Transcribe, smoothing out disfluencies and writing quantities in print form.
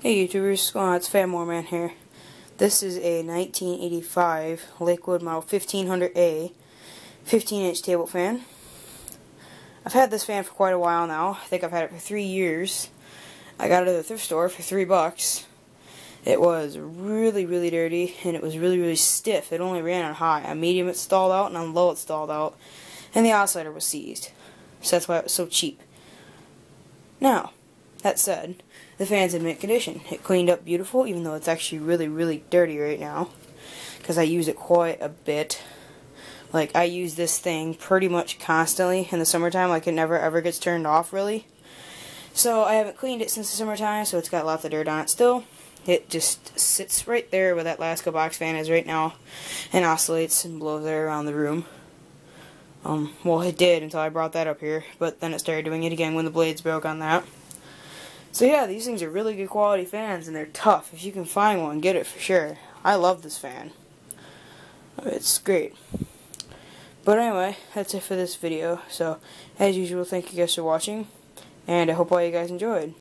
Hey YouTubers, what's going on? It's Fat Man here. This is a 1985 Lakewood model 1500A 15-inch table fan. I've had this fan for quite a while now. I think I've had it for 3 years. I got it at the thrift store for $3. It was really dirty, and it was really stiff. It only ran on high. On medium it stalled out, and on low it stalled out. And the oscillator was seized. So that's why it was so cheap. Now, that said, the fan's in mint condition. It cleaned up beautiful, even though it's actually really dirty right now, because I use it quite a bit. Like, I use this thing pretty much constantly in the summertime. Like, it never ever gets turned off, really. So I haven't cleaned it since the summertime, so it's got lots of dirt on it still. It just sits right there where that Laska box fan is right now, and oscillates and blows air around the room. Well, it did until I brought that up here, but then it started doing it again when the blades broke on that. So yeah, these things are really good quality fans, and they're tough. If you can find one, get it for sure. I love this fan. It's great. But anyway, that's it for this video. So, as usual, thank you guys for watching, and I hope all you guys enjoyed.